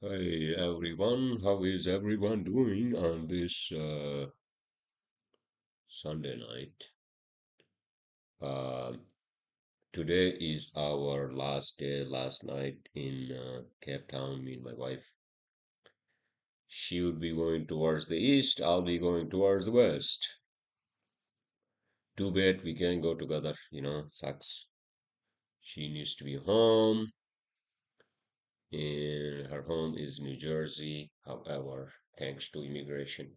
Hey everyone, how is everyone doing on this Sunday night? Uh, Today is our last day, last night in Cape Town. Me and my wife. She would be going towards the east, I'll be going towards the west. Too bad we can't go together, sucks. She needs to be home, and her home is New Jersey. However, thanks to immigration,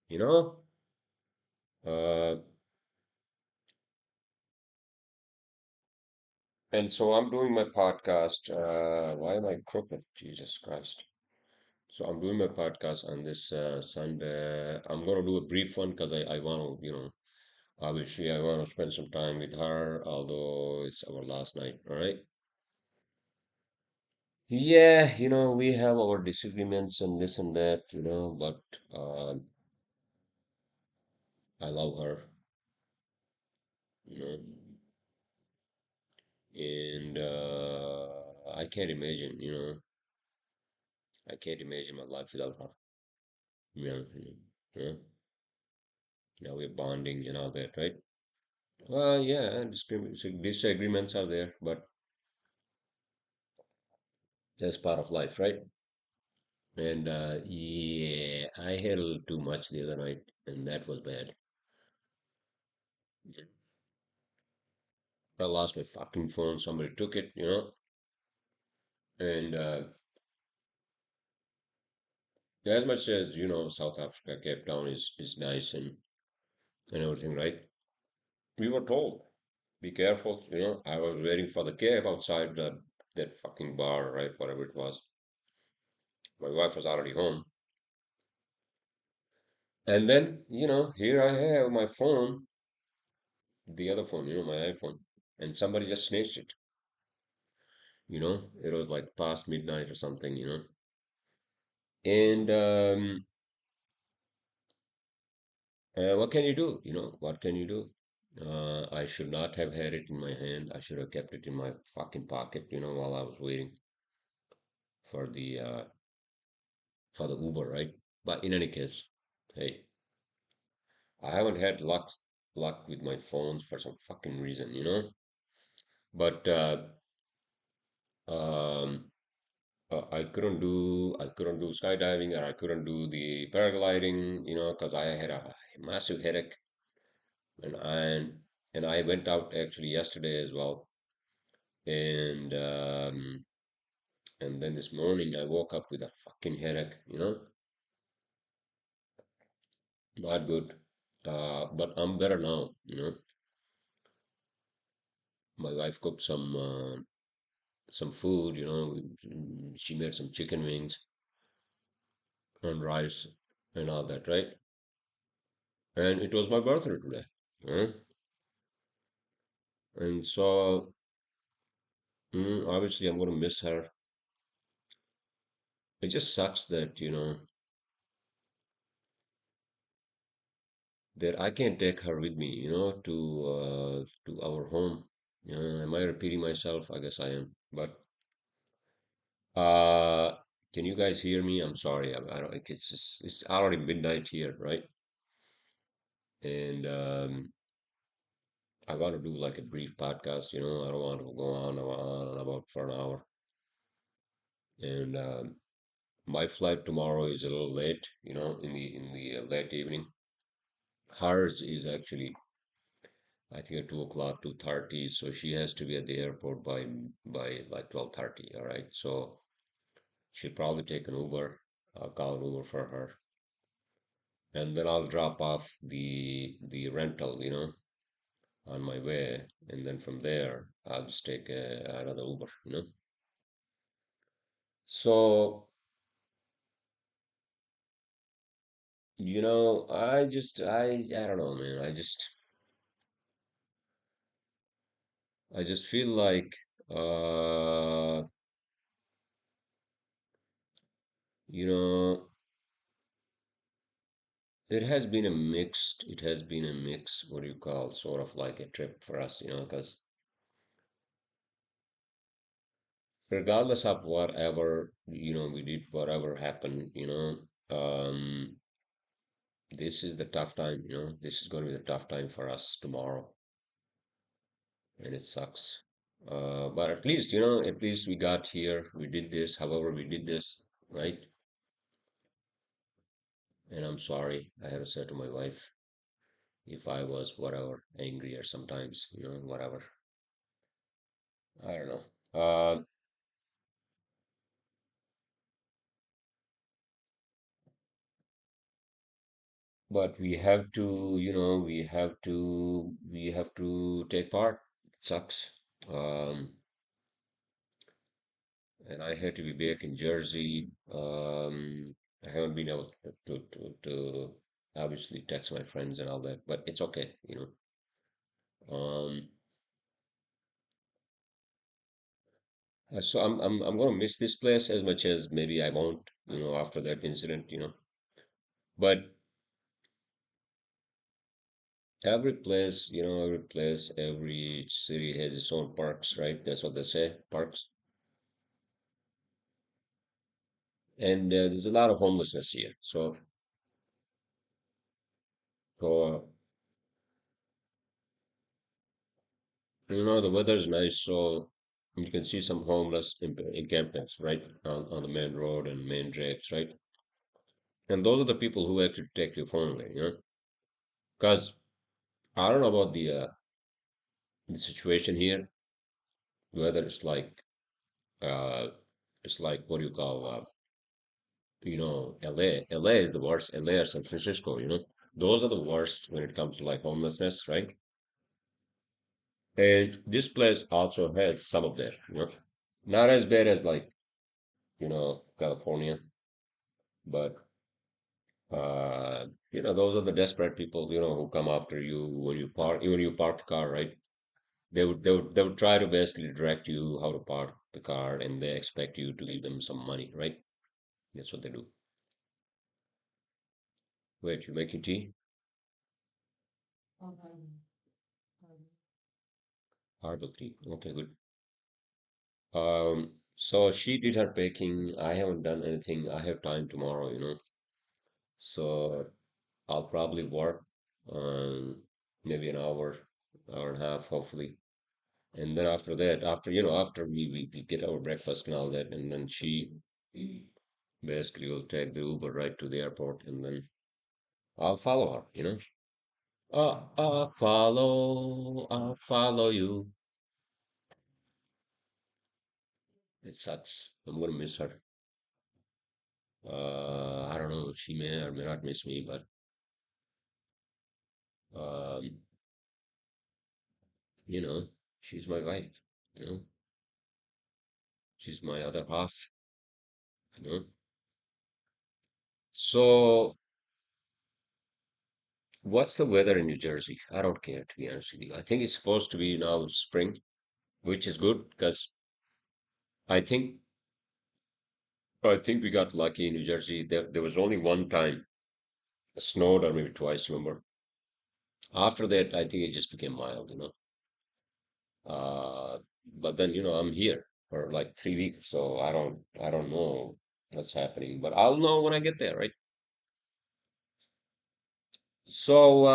you know, uh, And so I'm doing my podcast. Why am I crooked? Jesus Christ. So I'm doing my podcast on this Sunday. I'm going to do a brief one because I want to, obviously I want to spend some time with her, although it's our last night. All right. Yeah, we have our disagreements and this and that, but I love her, you know, and I can't imagine, I can't imagine my life without her. Yeah, yeah. Now we're bonding and all that, right? Well, yeah, disagreements are there, but that's part of life, right? And yeah, I had a little too much the other night, and that was bad. I lost my fucking phone. Somebody took it, and as much as South Africa, Cape Town is nice and everything, right? We were told, be careful, I was waiting for the cab outside that fucking bar, right? Whatever it was. My wife was already home. And then, here I have my phone, the other phone, my iPhone, and somebody just snatched it. It was like past midnight or something. And what can you do? What can you do? I should not have had it in my hand. I should have kept it in my fucking pocket, while I was waiting for the Uber, right? But in any case, hey, I haven't had luck with my phones for some fucking reason. But um, I couldn't do skydiving, or I couldn't do the paragliding, because I had a massive headache, and I went out actually yesterday as well, and and then this morning I woke up with a fucking headache. Not good. But I'm better now. My wife cooked some food, she made some chicken wings and rice and all that, right? And it was my birthday today. Huh? And so obviously, I'm going to miss her. It just sucks that, that I can't take her with me, to our home. Am I repeating myself? I guess I am. But uh, can you guys hear me? I'm sorry. I don't. It's already midnight here, right? And I want to do like a brief podcast. I don't want to go on and about for an hour. And my flight tomorrow is a little late, in the late evening. Hers is actually, I think, at 2 o'clock, 2:30. So she has to be at the airport by like 12:30. All right. So she'll probably take an Uber. I'll call an Uber for her, and then I'll drop off the rental, on my way, and then from there I'll just take another Uber. So I don't know, man. I just feel like uh you know it has been a mix, what do you call, sort of like a trip for us, because regardless of whatever, we did, whatever happened, this is the tough time, this is going to be the tough time for us tomorrow, and it sucks. But at least, at least we got here, we did this, however we did this, right? And I'm sorry, I had to say to my wife, if I was whatever, angry or sometimes, whatever. I don't know. But we have to, we have to take part. It sucks. Um, and I had to be back in Jersey. I haven't been able to obviously text my friends and all that, but it's okay. So I'm gonna miss this place as much as maybe I won't, after that incident. But every place, every city has its own parks, right? That's what they say, parks. And there's a lot of homelessness here. So the weather's nice, so you can see some homeless encampments, right, on the main road and main drags, right? And those are the people who actually take your phone away. Because I don't know about the situation here, whether uh, it's like what do you call, LA. LA is the worst. LA or San Francisco, those are the worst when it comes to like homelessness, right? And this place also has some of that. Not as bad as like, California, but those are the desperate people, who come after you when you park the car, right? They would try to basically direct you how to park the car, and they expect you to give them some money, right? That's what they do. Wait, you making tea? Herbal tea. Okay, good. So she did her baking. I haven't done anything. I have time tomorrow. So I'll probably work maybe an hour and a half, hopefully. And then after that, after we get our breakfast and all that, and then she basically will take the Uber right to the airport, and then I'll follow her. I'll follow you. It sucks. I'm gonna miss her. I don't know. She may or may not miss me, but um, you know, she's my wife. You know, she's my other half. You know. So, what's the weather in New Jersey? I don't care, to be honest with you. I think it's supposed to be now spring, which is good because I think I think we got lucky in New Jersey. There was only one time it snowed, or maybe twice, remember? After that, I think it just became mild. Uh, but then, I'm here for like 3 weeks, so I don't know what's happening, but I'll know when I get there, right? So,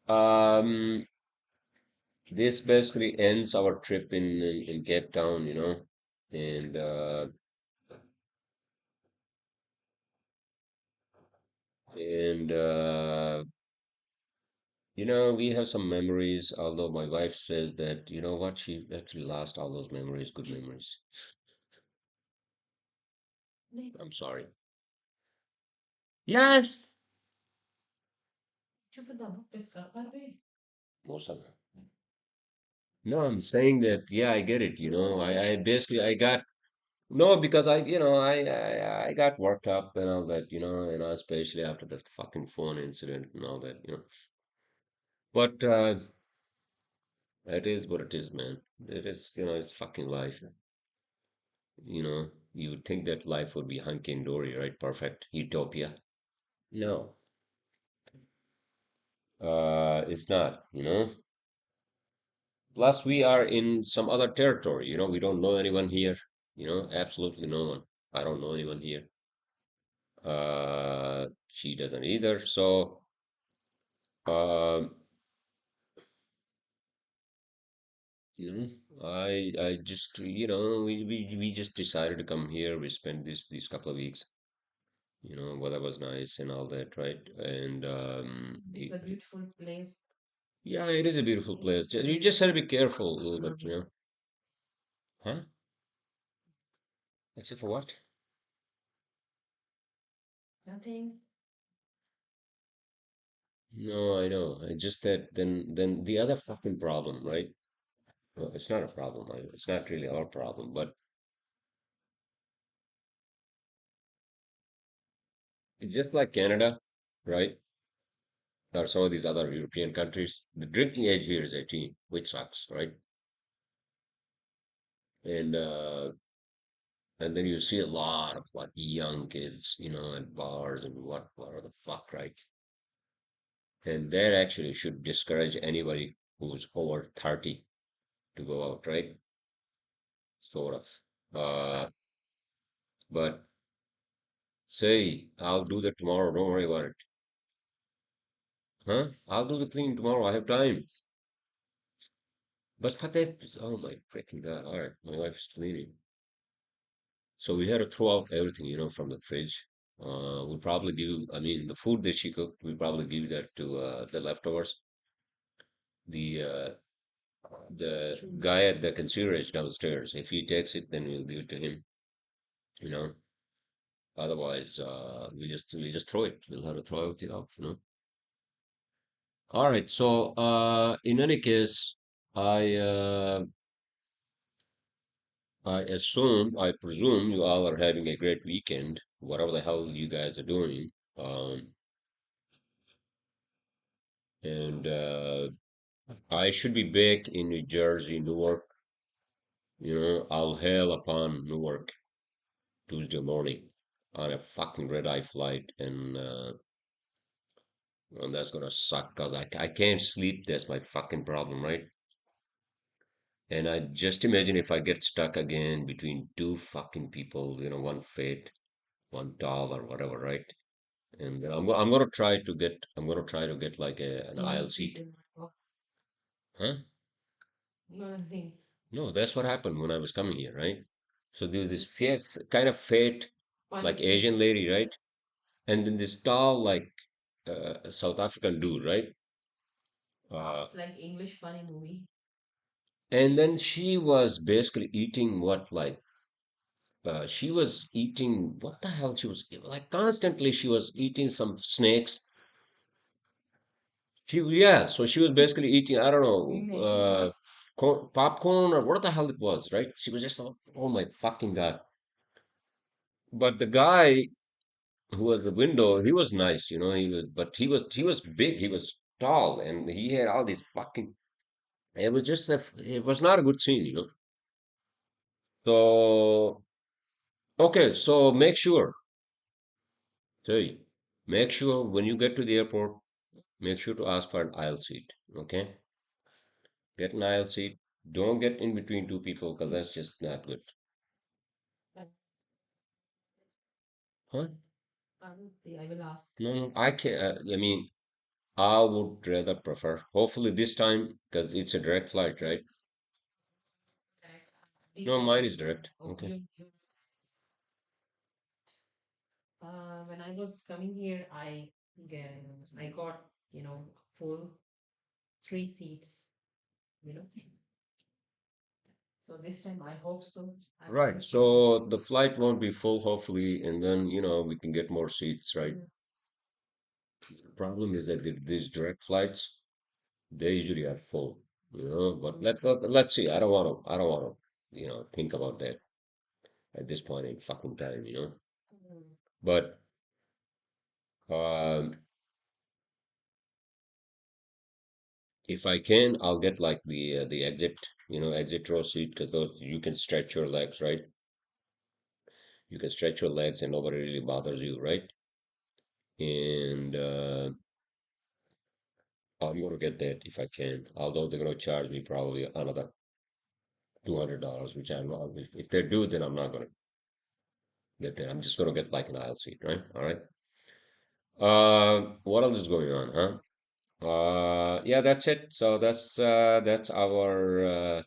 um, this basically ends our trip in Cape Town. And and we have some memories, although my wife says that, you know what, she actually lost all those memories, good memories. I'm sorry. Yes, most of them. No, I'm saying that, yeah, I get it. I basically I got no, because I got worked up and all that, especially after the fucking phone incident and all that. But it is what it is, man. It is, it's fucking life. You would think that life would be hunky and dory, right? Perfect. Utopia. No, it's not. Plus, we are in some other territory. We don't know anyone here. Absolutely no one. I don't know anyone here. She doesn't either. So, um, you I just, we just decided to come here. We spent these couple of weeks. Weather was nice and all that, right? And yeah, it is a beautiful place. You just have to be careful a little bit. Huh? Except for what? No, I know. I just that then the other fucking problem, right? Well, it's not a problem. It's not really our problem, but it's just like Canada, right? Or some of these other European countries. The drinking age here is 18, which sucks, right? And and then you see a lot of like young kids, at bars and what the fuck, right? And that actually should discourage anybody who's over 30 to go out, right? Sort of. But say, I'll do that tomorrow. Don't worry about it. Huh? I'll do the cleaning tomorrow. I have time. But that, oh my freaking God. All right. My wife's cleaning. So we had to throw out everything, from the fridge. We'll probably I mean, the food that she cooked, we'll probably give that to the leftovers. The the guy at the concierge downstairs, if he takes it, then we'll give it to him, you know. Otherwise, we just throw it. We'll have to throw it out. All right. So, in any case, I I presume you all are having a great weekend, whatever the hell you guys are doing. And I should be back in New Jersey, Newark. I'll hail upon Newark Tuesday morning on a fucking red-eye flight, and that's gonna suck because I can't sleep. That's my fucking problem, right? And I just imagine if I get stuck again between two fucking people, one fat, one tall, or whatever, right? And I'm gonna try to get like an aisle seat. Huh? No, that's what happened when I was coming here, right? So there was this fat, kind of fat, like Asian lady, right? And then this tall, like South African dude, right? And then she was basically eating she was eating what the hell she was like constantly she was eating some snakes. Yeah, so she was basically eating, I don't know, popcorn or what the hell it was, right? She was just like, oh my fucking God. But the guy who was the window, he was nice, but he was big, he was tall, and he had all these fucking. It was not a good scene. So okay, so hey, make sure when you get to the airport, make sure to ask for an aisle seat. Okay, get an aisle seat. Don't get in between two people because that's just not good. Huh? No, no, I can't. I mean, I would rather prefer. Hopefully this time, because it's a direct flight, right? No, mine is direct. Okay. Right. So the flight won't be full, hopefully, and then, we can get more seats, right? The problem is that these direct flights, they usually are full, but let's see. I don't want to think about that at this point in fucking time. But um, if I can, I'll get like the exit row seat because those you can stretch your legs, right? You can stretch your legs and nobody really bothers you, right? And I'm gonna get that if I can. Although they're gonna charge me probably another $200, which I'm not. If they do, then I'm not gonna get that. I'm just gonna get like an aisle seat, right? All right. What else is going on, huh? Yeah, that's it. So that's our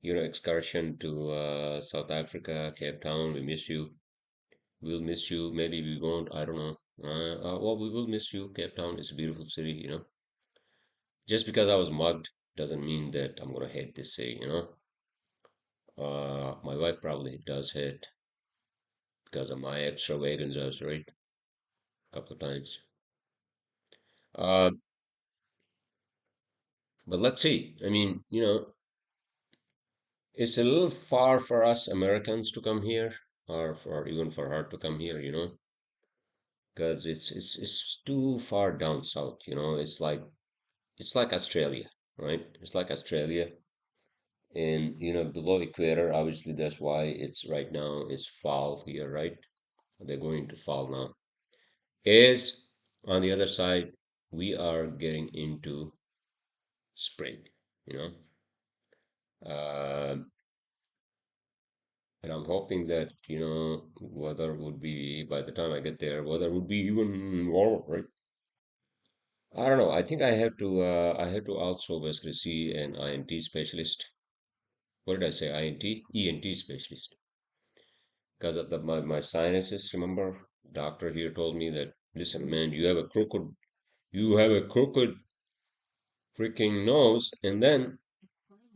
excursion to South Africa, Cape Town. We miss you. We'll miss you. Maybe we won't. I don't know. Well, we will miss you. Cape Town is a beautiful city. Just because I was mugged doesn't mean that I'm gonna hate this city. My wife probably does hate because of my extravagance, right? A couple of times. Uh, but let's see. I mean, it's a little far for us Americans to come here, or for even for her to come here, because it's too far down south. It's like Australia, right? It's like Australia, and below equator, obviously that's why it's right now it's fall here, right? They're going to fall now. Is on the other side, we are getting into spring, you know. Um and I'm hoping that, weather would be, by the time I get there, weather would be even warmer, right? I don't know. I think I have to also basically see an INT specialist. What did I say? INT? ENT specialist. Because of my sinuses, remember? Doctor here told me that, listen, man, you have a crooked freaking nose, and then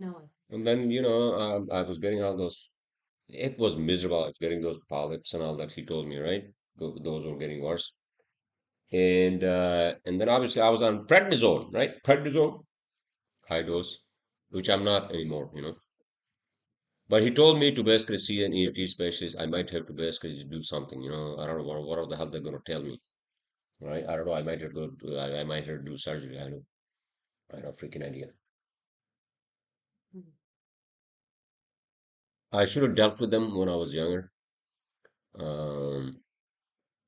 I was getting all those. It was miserable. I was getting those polyps and all that he told me, right? Those were getting worse. And then obviously I was on prednisone, right? Prednisone, high dose, which I'm not anymore. But he told me to basically see an ENT specialist. I might have to basically do something. I don't know what the hell they're gonna tell me, right? I don't know. I might have to go. I might have to do surgery. I don't freaking idea. I should have dealt with them when I was younger, um,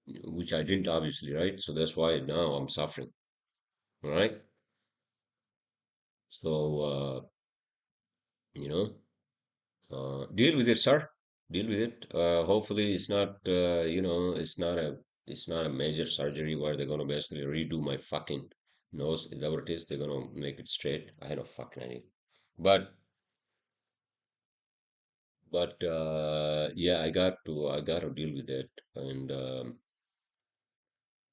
which I didn't, obviously, right? So that's why now I'm suffering, all right? So, you know, deal with it, sir. Deal with it. Hopefully, it's not a major surgery where they're gonna basically redo my fucking nose. Is that what it is? They're gonna make it straight. I had no fucking idea. But, yeah, I got to deal with it, and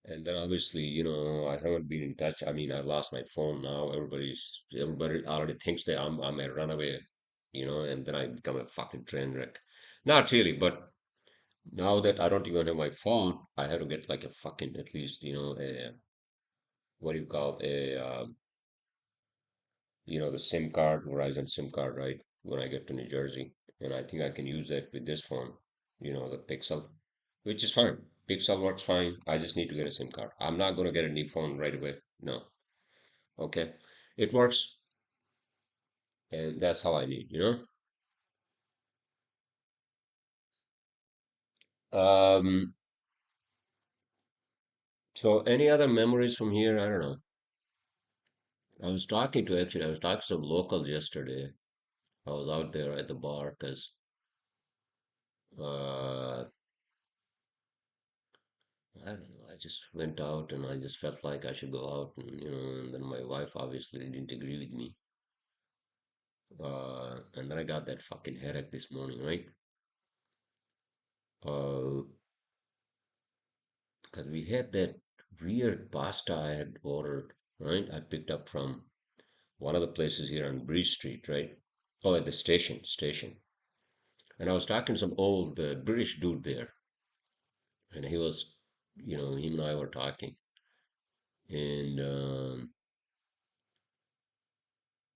then obviously, I haven't been in touch. I mean, I lost my phone now. Everybody already thinks that I'm a runaway, and then I become a fucking train wreck. Not really, but now that I don't even have my phone, I have to get like a fucking, at least, a, what do you call, the SIM card, Verizon SIM card, right? When I get to New Jersey. And I think I can use that with this phone, the Pixel, which is fine. Pixel works fine. I just need to get a SIM card. I'm not going to get a new phone right away. No. Okay. It works, and that's all I need. Um, so any other memories from here? I don't know. I was talking to some locals yesterday. I was out there at the bar because uh, I don't know. I just went out and I just felt like I should go out, and then my wife obviously didn't agree with me. And then I got that fucking headache this morning, right? Uh, because we had that weird pasta I had ordered, right? I picked up from one of the places here on Bridge Street, right? Oh, at the station. And I was talking to some old British dude there, and him and I were talking, and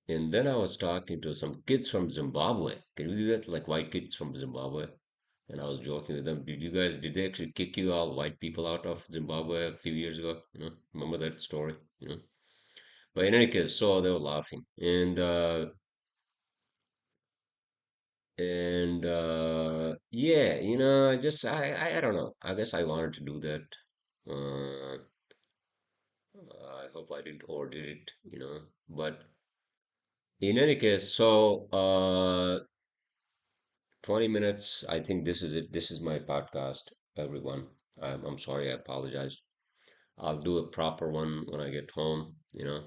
and then I was talking to some kids from Zimbabwe. Can you do that? Like white kids from Zimbabwe. And I was joking with them. Did they actually kick you all white people out of Zimbabwe a few years ago? Remember that story? But in any case, so they were laughing. And yeah, I don't know. I guess I wanted to do that. I hope I didn't overdid it, you know. But in any case, so 20 minutes. I think this is it. This is my podcast, everyone. I'm sorry. I apologize. I'll do a proper one when I get home, you know,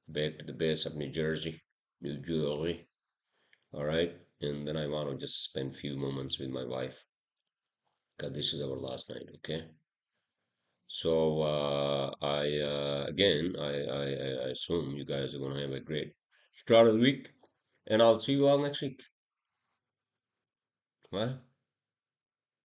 back to the base of New Jersey, New Jersey. All right. And then I want to just spend a few moments with my wife because this is our last night. Okay. So I assume you guys are going to have a great start of the week, and I'll see you all next week. What?